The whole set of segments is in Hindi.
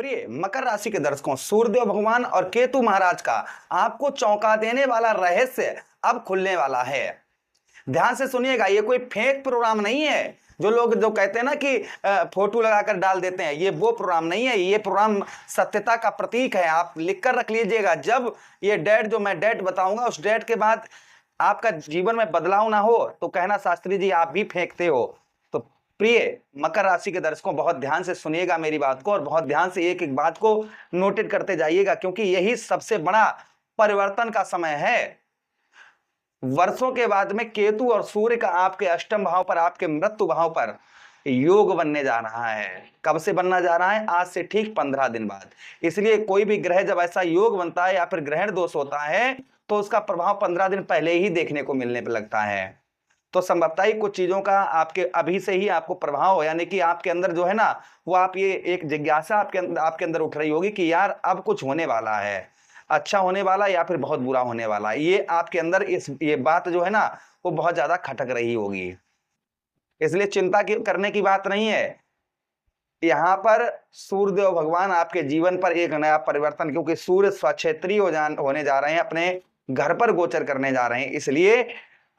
प्रिय मकर राशि के दर्शकों, सूर्यदेव भगवान और केतु महाराज का आपको चौंका देने वाला रहस्य अब खुलने वाला है। ध्यान से सुनिएगा, ये कोई फेक प्रोग्राम नहीं है। जो लोग जो कहते हैं ना कि फोटो लगाकर डाल देते हैं, ये वो प्रोग्राम नहीं है। ये प्रोग्राम सत्यता का प्रतीक है। आप लिख कर रख लीजिएगा, जब ये डेट जो मैं डेट बताऊंगा उस डेट के बाद आपका जीवन में बदलाव ना हो तो कहना शास्त्री जी आप भी फेंकते हो। तो प्रिय मकर राशि के दर्शकों, बहुत ध्यान से सुनिएगा मेरी बात को और बहुत ध्यान से एक एक बात को नोटेट करते जाइएगा, क्योंकि यही सबसे बड़ा परिवर्तन का समय है। वर्षों के बाद में केतु और सूर्य का आपके अष्टम भाव पर, आपके मृत्यु भाव पर योग बनने जा रहा है। कब से बनना जा रहा है? आज से ठीक 15 दिन बाद। इसलिए कोई भी ग्रह जब ऐसा योग बनता है या फिर ग्रहण दोष होता है तो उसका प्रभाव 15 दिन पहले ही देखने को मिलने पर लगता है। तो संभवतः ही कुछ चीजों का आपके अभी से ही आपको प्रभाव हो, यानी कि आपके अंदर जो है ना वो आप ये एक जिज्ञासा आपके अंदर उठ रही होगी कि यार अब कुछ होने वाला है, अच्छा होने वाला या फिर बहुत बुरा होने वाला। ये आपके अंदर ये बात जो है ना वो बहुत ज्यादा खटक रही होगी। इसलिए चिंता करने की बात नहीं है। यहाँ पर सूर्यदेव भगवान आपके जीवन पर एक नया परिवर्तन, क्योंकि सूर्य स्वक्षेत्री होने जा रहे हैं, अपने घर पर गोचर करने जा रहे हैं, इसलिए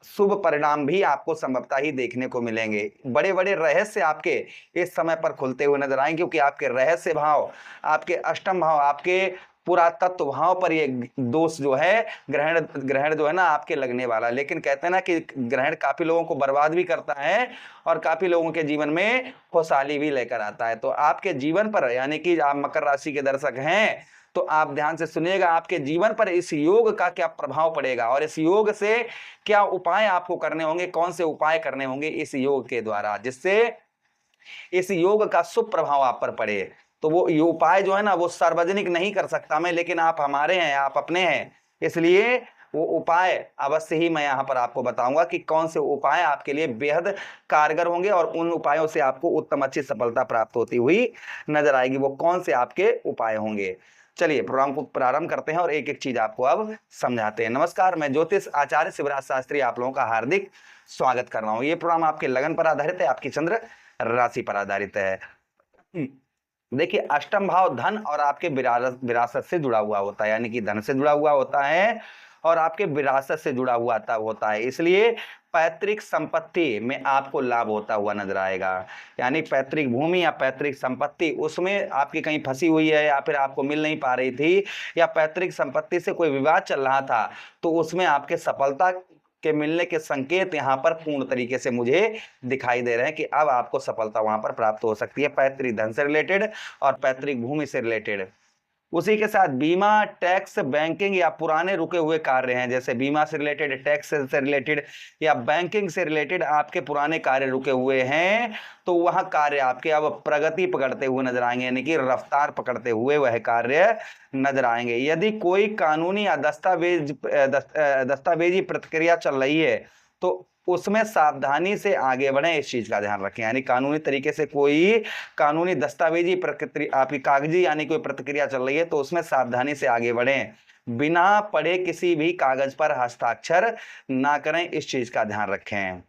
शुभ परिणाम भी आपको संभवतः ही देखने को मिलेंगे। बड़े बड़े रहस्य आपके इस समय पर खुलते हुए नजर आएंगे, क्योंकि आपके रहस्य भाव, आपके अष्टम भाव, आपके पुरातत्व भाव पर ये दोष जो है, ग्रहण जो है ना आपके लगने वाला। लेकिन कहते हैं ना कि ग्रहण काफी लोगों को बर्बाद भी करता है और काफी लोगों के जीवन में खुशहाली भी लेकर आता है। तो आपके जीवन पर, यानी कि आप मकर राशि के दर्शक हैं तो आप ध्यान से सुनिएगा, आपके जीवन पर इस योग का क्या प्रभाव पड़ेगा और इस योग से क्या उपाय आपको करने होंगे, कौन से उपाय करने होंगे इस योग के द्वारा, जिससे इस योग का शुभ प्रभाव आप पर पड़े। तो वो ये उपाय जो है ना वो सार्वजनिक नहीं कर सकता मैं, लेकिन आप हमारे हैं, आप अपने हैं, इसलिए वो उपाय अवश्य ही मैं यहाँ पर आपको बताऊंगा कि कौन से उपाय आपके लिए बेहद कारगर होंगे और उन उपायों से आपको उत्तम अच्छी सफलता प्राप्त होती हुई नजर आएगी। वो कौन से आपके उपाय होंगे, चलिए प्रोग्राम को प्रारंभ करते हैं और एक एक चीज आपको अब समझाते हैं। नमस्कार, मैं ज्योतिष आचार्य शिवराज शास्त्री आप लोगों का हार्दिक स्वागत कर रहा हूँ। ये प्रोग्राम आपके लगन पर आधारित है, आपकी चंद्र राशि पर आधारित है। देखिए, अष्टम भाव धन और आपके विरासत से जुड़ा हुआ होता है, यानी कि धन से जुड़ा हुआ होता है और आपके विरासत से जुड़ा हुआ होता है। इसलिए पैतृक संपत्ति में आपको लाभ होता हुआ नजर आएगा, यानी पैतृक भूमि या पैतृक संपत्ति उसमें आपकी कहीं फंसी हुई है या फिर आपको मिल नहीं पा रही थी, या पैतृक संपत्ति से कोई विवाद चल रहा था, तो उसमें आपके सफलता के मिलने के संकेत यहाँ पर पूर्ण तरीके से मुझे दिखाई दे रहे हैं कि अब आपको सफलता वहां पर प्राप्त हो सकती है, पैतृक धन से रिलेटेड और पैतृक भूमि से रिलेटेड। उसी के साथ बीमा, टैक्स, बैंकिंग या पुराने रुके हुए कार्य हैं, जैसे बीमा से रिलेटेड, टैक्स से रिलेटेड या बैंकिंग से रिलेटेड आपके पुराने कार्य रुके हुए हैं, तो वह कार्य आपके अब प्रगति पकड़ते हुए नजर आएंगे, यानी कि रफ्तार पकड़ते हुए वह कार्य नजर आएंगे। यदि कोई कानूनी या दस्तावेजी प्रक्रिया चल रही है तो उसमें सावधानी से आगे बढ़ें, इस चीज का ध्यान रखें। यानी कानूनी तरीके से कोई कानूनी दस्तावेजी प्रक्रिया आपकी कागजी यानी कोई प्रक्रिया चल रही है तो उसमें सावधानी से आगे बढ़ें, बिना पढ़े किसी भी कागज पर हस्ताक्षर ना करें, इस चीज का ध्यान रखें।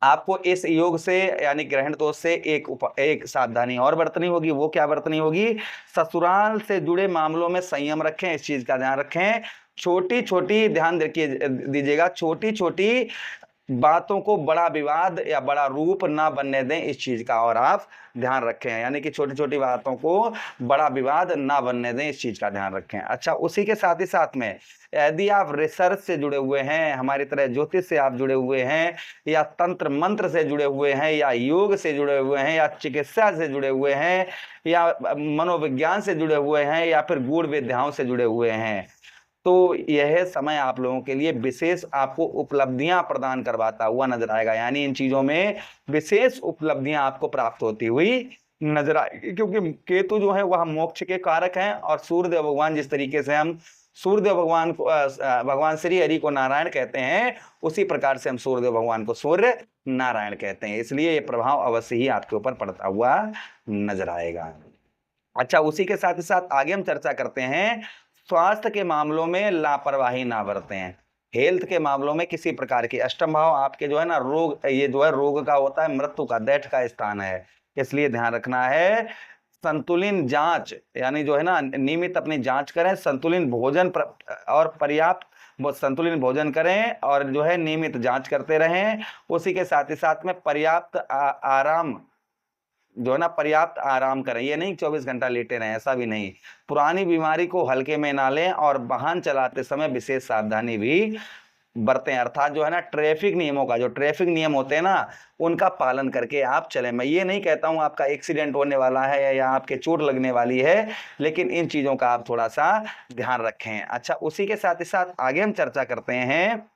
आपको इस योग से यानी ग्रहण दोष से एक सावधानी और बरतनी होगी। वो क्या बरतनी होगी? ससुराल से जुड़े मामलों में संयम रखें, इस चीज का ध्यान रखें। छोटी छोटी ध्यान दीजिएगा, छोटी छोटी बातों को बड़ा विवाद या बड़ा रूप ना बनने दें, इस चीज का और आप ध्यान रखें, यानी कि छोटी छोटी बातों को बड़ा विवाद ना बनने दें, इस चीज का ध्यान रखें। अच्छा, उसी के साथ ही साथ में यदि आप रिसर्च से जुड़े हुए हैं, हमारी तरह ज्योतिष से आप जुड़े हुए हैं, या तंत्र मंत्र से जुड़े हुए हैं, या योग से जुड़े हुए हैं, या चिकित्सा से जुड़े हुए हैं, या मनोविज्ञान से जुड़े हुए हैं, या फिर गूढ़ विद्याओं से जुड़े हुए हैं, तो यह समय आप लोगों के लिए विशेष आपको उपलब्धियां प्रदान करवाता हुआ नजर आएगा। यानी इन चीजों में विशेष उपलब्धियां आपको प्राप्त होती हुई नजर आएगी, क्योंकि केतु जो है वह मोक्ष के कारक हैं और सूर्यदेव भगवान, जिस तरीके से हम सूर्यदेव भगवान को भगवान श्री हरि को नारायण कहते हैं, उसी प्रकार से हम सूर्यदेव भगवान को सूर्य नारायण कहते हैं। इसलिए ये प्रभाव अवश्य ही आपके ऊपर पड़ता हुआ नजर आएगा। अच्छा, उसी के साथ ही साथ आगे हम चर्चा करते हैं, स्वास्थ्य के मामलों में लापरवाही ना बरतें। हेल्थ के मामलों में किसी प्रकार की, अष्टम भाव आपके जो है ना रोग, ये जो है रोग का होता है, मृत्यु का, डेथ का स्थान है, इसलिए ध्यान रखना है। संतुलित जांच, यानी जो है ना नियमित अपनी जांच करें, संतुलित भोजन और पर्याप्त संतुलित भोजन करें और जो है नियमित जांच करते रहें। उसी के साथ ही साथ में पर्याप्त आराम, जो है ना पर्याप्त आराम करें। ये नहीं 24 घंटा लेटे रहें, ऐसा भी नहीं। पुरानी बीमारी को हल्के में ना लें और वाहन चलाते समय विशेष सावधानी भी बरतें, अर्थात जो है ना ट्रैफिक नियमों का, जो ट्रैफिक नियम होते हैं ना उनका पालन करके आप चलें। मैं ये नहीं कहता हूं आपका एक्सीडेंट होने वाला है या आपके चोट लगने वाली है, लेकिन इन चीजों का आप थोड़ा सा ध्यान रखें। अच्छा, उसी के साथ ही साथ आगे हम चर्चा करते हैं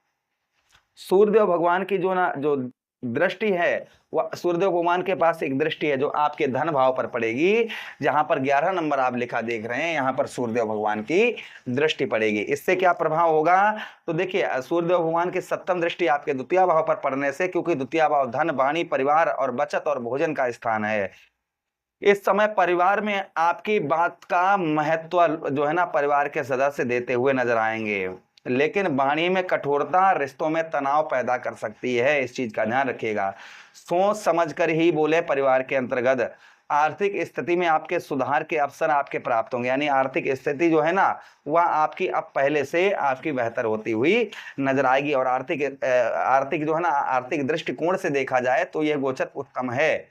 सूर्यदेव भगवान की जो दृष्टि है, वह सूर्यदेव भगवान के पास एक दृष्टि है जो आपके धन भाव पर पड़ेगी। जहां पर 11 नंबर आप लिखा देख रहे हैं, यहां पर सूर्यदेव भगवान की दृष्टि पड़ेगी। इससे क्या प्रभाव होगा? तो देखिए, सूर्यदेव भगवान की सप्तम दृष्टि आपके द्वितीय भाव पर पड़ने से, क्योंकि द्वितीय भाव धन, वाणी, परिवार और बचत और भोजन का स्थान है, इस समय परिवार में आपकी बात का महत्व जो है ना परिवार के सदस्य देते हुए नजर आएंगे। लेकिन वाणी में कठोरता रिश्तों में तनाव पैदा कर सकती है, इस चीज का ध्यान रखिएगा। सोच समझकर ही बोले। परिवार के अंतर्गत आर्थिक स्थिति में आपके सुधार के अवसर आपके प्राप्त होंगे, यानी आर्थिक स्थिति जो है ना वह आपकी अब पहले से आपकी बेहतर होती हुई नजर आएगी। और आर्थिक जो है ना आर्थिक दृष्टिकोण से देखा जाए तो यह गोचर उत्तम है।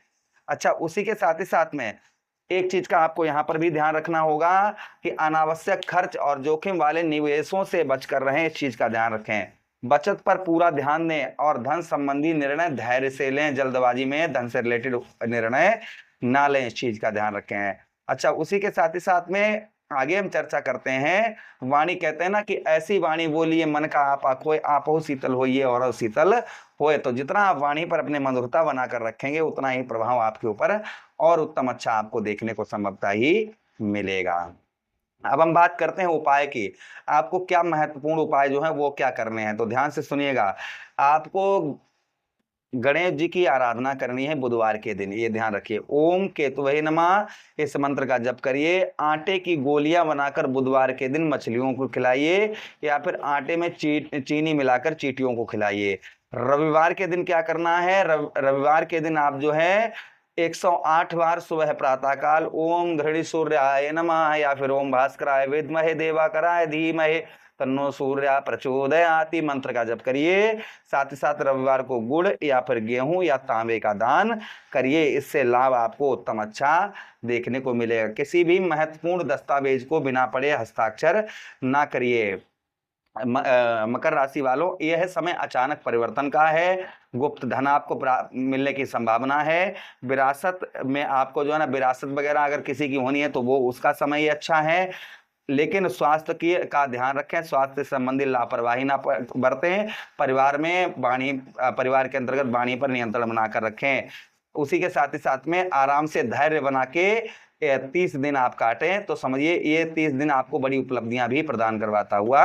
अच्छा, उसी के साथ ही साथ में एक चीज का आपको यहाँ पर भी ध्यान रखना होगा कि अनावश्यक खर्च और जोखिम वाले निवेशों से बचकर रहें, इस चीज का ध्यान रखें। बचत पर पूरा ध्यान दें और धन संबंधी निर्णय धैर्य से लें, जल्दबाजी में धन से रिलेटेड निर्णय ना लें, इस चीज का ध्यान रखें। अच्छा, उसी के साथ ही साथ में आगे हम चर्चा करते हैं वाणी। कहते हैं ना कि ऐसी वाणी बोलिए मन का आपा खोए, आपो शीतल होइए और शीतल होए। तो जितना आप वाणी पर अपने मधुरता बनाकर रखेंगे उतना ही प्रभाव आपके ऊपर और उत्तम अच्छा आपको देखने को संभवतः ही मिलेगा। अब हम बात करते हैं उपाय की। आपको क्या महत्वपूर्ण उपाय जो है वो क्या करने हैं, तो ध्यान से सुनिएगा। आपको गणेश जी की आराधना करनी है बुधवार के दिन, ये ध्यान रखिए। ओम केतवे नमः, इस मंत्र का जप करिए। आटे की गोलियां बनाकर बुधवार के दिन मछलियों को खिलाइए या फिर आटे में चीनी मिलाकर चींटियों को खिलाइए। रविवार के दिन क्या करना है? रविवार के दिन आप जो है 108 बार सुबह प्रातःकाल ओम घृणी सूर्याय नमः या फिर ओम भास्कराय विद्महे देवाकराय धीमहि तन्नो सूर्य प्रचोदयाति मंत्र का जप करिए। साथ ही साथ रविवार को गुड़ या फिर गेहूं या तांबे का दान करिए, इससे लाभ आपको उत्तम अच्छा देखने को मिलेगा। किसी भी महत्वपूर्ण दस्तावेज को बिना पढ़े हस्ताक्षर ना करिए। मकर राशि वालों, यह समय अचानक परिवर्तन का है। गुप्त धन आपको मिलने की संभावना है। विरासत में आपको जो है ना विरासत वगैरह अगर किसी की होनी है तो वो उसका समय ही अच्छा है। लेकिन स्वास्थ्य की का ध्यान रखें, स्वास्थ्य संबंधी लापरवाही ना बरतें। परिवार के अंतर्गत वाणी पर नियंत्रण बनाकर रखें। उसी के साथ ही साथ में आराम से धैर्य बना के 30 दिन आप काटें तो समझिए ये 30 दिन आपको बड़ी उपलब्धियां भी प्रदान करवाता हुआ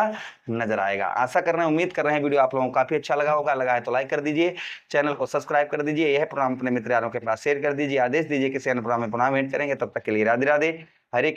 नजर आएगा। आशा कर रहे हैं, उम्मीद कर रहे हैं वीडियो आप लोगों को काफी अच्छा लगा होगा। लगा है तो लाइक कर दीजिए, चैनल को सब्सक्राइब कर दीजिए, यह प्रोग्राम अपने मित्र यारों के पास शेयर कर दीजिए, आदेश दीजिए कि चैनल प्रोग्राम में पुनः भेंट करेंगे। तब तक के लिए राधे राधे, हरे